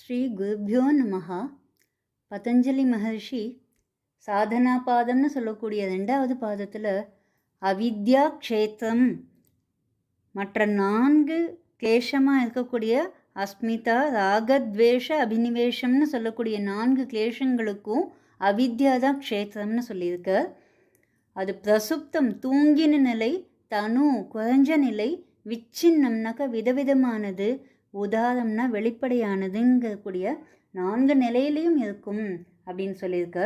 ஸ்ரீ குருப்யோ நமஹ. பதஞ்சலி மகர்ஷி சாதனா பாதம்னு சொல்லக்கூடிய 2வது பாதத்தில் அவித்யா க்ஷேத்திரம் மற்ற 4 கிளேஷமாக இருக்கக்கூடிய அஸ்மிதா ராகத்வேஷ அபினிவேஷம்னு சொல்லக்கூடிய 4 கிளேஷங்களுக்கும் அவித்யா தான் க்ஷேத்திரம்னு சொல்லியிருக்க. அது பிரசுப்தம் தூங்கின நிலை, தனு குறைஞ்ச நிலை, விச்சின்னம்னாக்கா விதவிதமானது, உதாரணம்னா வெளிப்படையானதுங்கக்கூடிய 4 நிலையிலையும் இருக்கும் அப்படின்னு சொல்லியிருக்க.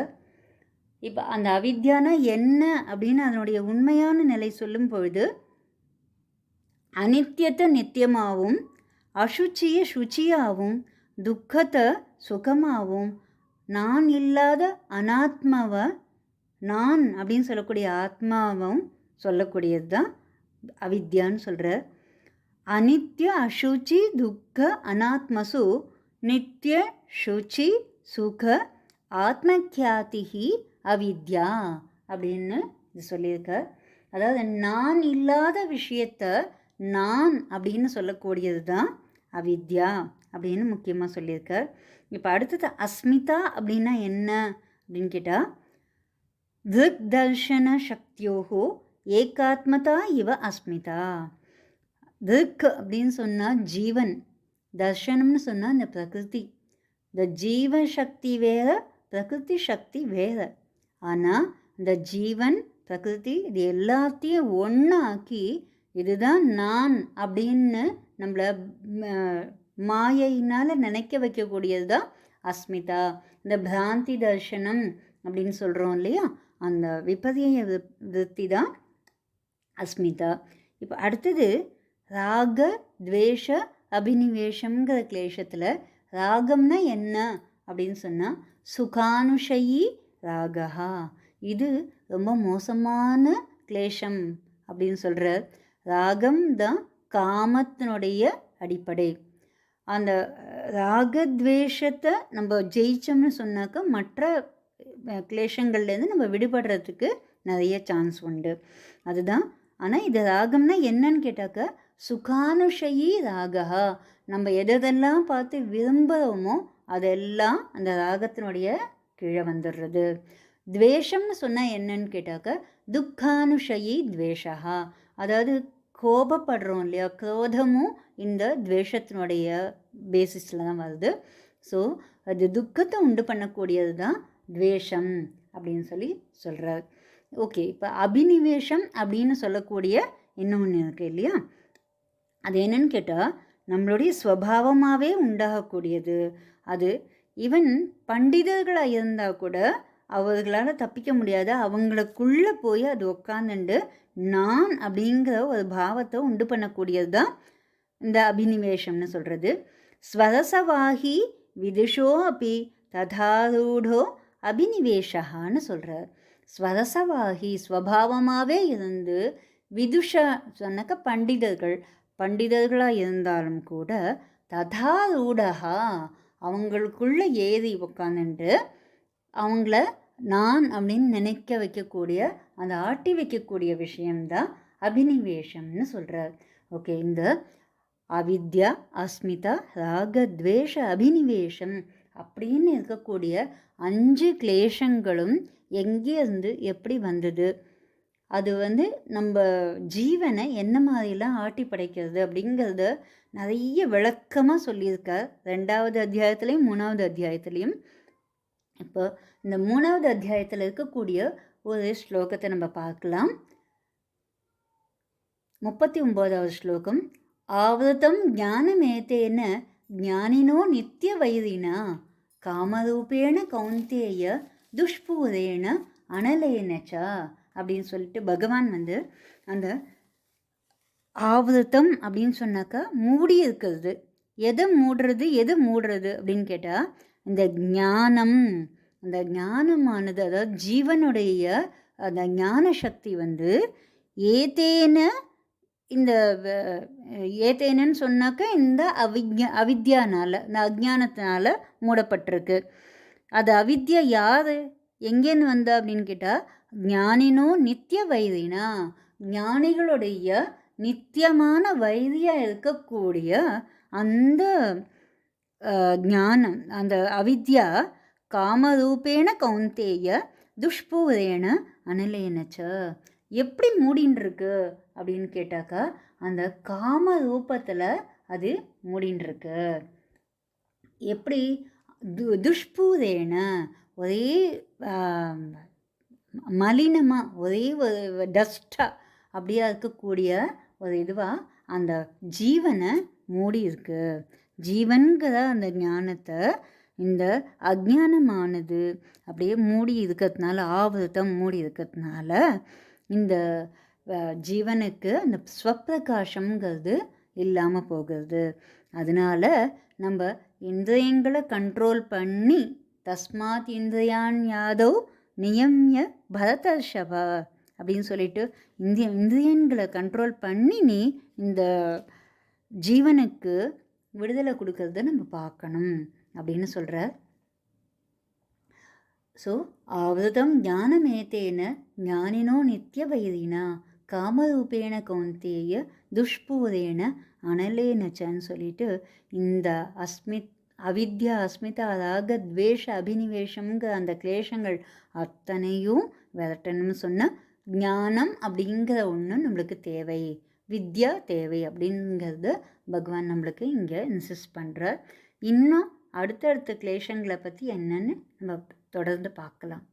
இப்போ அந்த அவித்யானா என்ன அப்படின்னு அதனுடைய உண்மையான நிலை சொல்லும் பொழுது, அனித்தியத்தை நித்தியமாகவும், அசுச்சியை சுச்சியாகவும், துக்கத்தை சுகமாகவும், நான் இல்லாத அனாத்மாவை நான் அப்படின்னு சொல்லக்கூடிய ஆத்மாவும் சொல்லக்கூடியது தான் அவித்யான்னு சொல்கிற. அனித்ய அசுச்சி துக்க அனாத்மசு நித்திய சுச்சி சுக ஆத்மக்யாதிஹி அவித்யா அப்படின்னு இது சொல்லியிருக்க. அதாவது நான் இல்லாத விஷயத்தை நான் அப்படின்னு சொல்லக்கூடியது தான் அவித்யா அப்படின்னு முக்கியமாக சொல்லியிருக்க. இப்போ அடுத்தது அஸ்மிதா அப்படின்னா என்ன அப்படின்னு கேட்டால், திருக் தர்ஷன சக்தியோகோ ஏகாத்மதா இவ அஸ்மிதா. திருக் அப்படின்னு சொன்னால் ஜீவன், தர்ஷனம்னு சொன்னால் இந்த பிரகிருதி. இந்த ஜீவ சக்தி வேற, பிரகிருதி சக்தி வேற. ஆனால் இந்த ஜீவன் பிரகிருதி இது எல்லாத்தையும் ஒன்றாக்கி இதுதான் நான் அப்படின்னு நம்மளை மாயையினால் நினைக்க வைக்கக்கூடியது தான் அஸ்மிதா. இந்த பிராந்தி தர்ஷனம் அப்படின்னு சொல்கிறோம் இல்லையா, அந்த விபரீய விருத்தி தான் அஸ்மிதா. இப்போ அடுத்தது ராக துவேஷ அபினிவேஷங்கிற கிளேஷத்தில் ராகம்னா என்ன அப்படின்னு சொன்னால் சுகானுஷயி ராகா. இது ரொம்ப மோசமான கிளேஷம் அப்படின்னு சொல்கிற. ராகம் தான் காமத்தினுடைய அடிப்படை. அந்த ராகத்வேஷத்தை நம்ம ஜெயிச்சோம்னு சொன்னாக்கா மற்ற கிளேஷங்கள்லேருந்து நம்ம விடுபடுறதுக்கு நிறைய சான்ஸ் உண்டு. அதுதான். ஆனால் இது ராகம்னா என்னன்னு கேட்டாக்கா சுகானுஷயி ராகா. நம்ம எதெல்லாம் பார்த்து விரும்புகிறோமோ அதெல்லாம் அந்த ராகத்தினுடைய கீழே வந்துடுறது. துவேஷம்னு சொன்னால் என்னன்னு கேட்டாக்கா துக்கானுஷயி துவேஷா. அதாவது கோபப்படுறோம் இல்லையா, குரோதமும் இந்த துவேஷத்தினுடைய பேசிஸில் தான் வருது. ஸோ அது துக்கத்தை உண்டு பண்ணக்கூடியது தான் துவேஷம் அப்படின்னு சொல்கிறார். ஓகே, இப்போ அபினிவேஷம் அப்படின்னு சொல்லக்கூடிய இன்னொன்று இருக்குது இல்லையா, அது என்னன்னு கேட்டால் நம்மளுடைய ஸ்வபாவமாகவே உண்டாகக்கூடியது. அது ஈவன் பண்டிதர்களாக இருந்தால் கூட அவர்களால் தப்பிக்க முடியாத, அவங்களுக்குள்ளே போய் அது உட்காந்துண்டு நான் அப்படிங்கிற ஒரு பாவத்தை உண்டு பண்ணக்கூடியது தான் இந்த அபினிவேஷம்னு சொல்கிறது. ஸ்வரசவாகி விதுஷோ அப்படி ததாரூடோ அபினிவேஷான்னு சொல்கிறார். ஸ்வரசவாகி ஸ்வபாவமாகவே இருந்து, விதுஷ சொன்னாக்க பண்டிதர்களாக இருந்தாலும் கூட ததாரூடா அவங்களுக்குள்ளே ஏறி உட்காந்துட்டு அவங்கள நான் அப்படின்னு நினைக்க வைக்கக்கூடிய, அந்த ஆட்டி வைக்கக்கூடிய விஷயம்தான் அபினிவேஷம்னு சொல்கிறார். ஓகே, இந்த அவித்யா அஸ்மிதா ராகத்வேஷ அபினிவேஷம் அப்படின்னு இருக்கக்கூடிய 5 கிளேஷங்களும் எங்கேருந்து எப்படி வந்தது, அது நம்ம ஜீவனை என்ன மாதிரிலாம் ஆட்டி படைக்கிறது அப்படிங்கிறத நிறைய விளக்கமாக சொல்லியிருக்கார் 2வது அத்தியாயத்துலேயும் 3வது அத்தியாயத்துலேயும். இப்போ இந்த 3வது அத்தியாயத்தில் இருக்கக்கூடிய ஒரு ஸ்லோகத்தை நம்ம பார்க்கலாம். 39வது ஸ்லோகம். ஆவృతం ஞானமேதேன ஞானினோ நித்திய வைரினா காமரூபேண கௌந்தேய துஷ்பூரேண அனலேனச்சா அப்படின்னு சொல்லிட்டு பகவான் அந்த ஆவృతం அப்படின்னு சொன்னாக்கா மூடி இருக்கிறது. எது மூடுறது அப்படின்னு கேட்டால் இந்த ஞானம், அந்த ஞானமானது, அதாவது ஜீவனுடைய அந்த ஞான சக்தி ஏதேன, இந்த ஏதேனன்னு சொன்னாக்கா இந்த அவித்யானால், இந்த அஜ்ஞானத்தினால மூடப்பட்டிருக்கு. அது அவித்யா யார் எங்கேன்னு வந்தா அப்படின்னு கேட்டால் ஞானினோ நித்திய வைரினா, ஞானிகளுடைய நித்தியமான வைரியாக இருக்கக்கூடிய அந்த ஞானம் அந்த அவித்யா காமரூபேண கௌந்தேய துஷ்பூரேண அனலேனச்ச. எப்படி மூடின்னு இருக்கு அப்படின்னு கேட்டாக்கா, அந்த காம ரூபத்தில் அது மூடின்னு இருக்கு. எப்படி? துஷ்பூரேண, ஒரே மலினமாக, ஒரே ஒரு டஸ்ட்டாக அப்படியா இருக்கக்கூடிய ஒரு இதுவாக அந்த ஜீவனை மூடி இருக்கு. ஜீவன்கிற அந்த ஞானத்தை இந்த அஜ்ஞானமானது அப்படியே மூடி இருக்கிறதுனால, ஆவருத்தம் மூடி இருக்கிறதுனால இந்த ஜீவனுக்கு அந்த ஸ்வப்பிரகாசம்ங்கிறது இல்லாமல் போகிறது. அதனால நம்ம இந்திரியங்களை கண்ட்ரோல் பண்ணி, தஸ்மாத் இந்திரியான் யாதவ் நியமிய பரதர்ஷப அப்படின்னு சொல்லிட்டு இந்திரியன்களை கண்ட்ரோல் பண்ணி நீ இந்த ஜீவனுக்கு விடுதலை கொடுக்கறத நம்ம பார்க்கணும் அப்படின்னு சொல்கிறார். ஸோ ஆவதம் ஞானமேத்தேன ஞானினோ நித்திய வைரினா காமரூபேண கௌந்தேய துஷ்பூரேண அனலேனச்சன்னு சொல்லிட்டு இந்த அவித்யா அஸ்மிதா ராக துவேஷ அபினிவேஷம்ங்கிற அந்த கிளேஷங்கள் அத்தனையும் விரட்டணும்னு சொன்னால் ஞானம் அப்படிங்கிற ஒன்று நம்மளுக்கு தேவை, வித்யா தேவை அப்படிங்கிறது பகவான் நம்மளுக்கு இங்கே இன்சிஸ்ட் பண்ணுறார். இன்னும் அடுத்தடுத்த கிளேஷங்களை பற்றி என்னன்னு நம்ம தொடர்ந்து பார்க்கலாம்.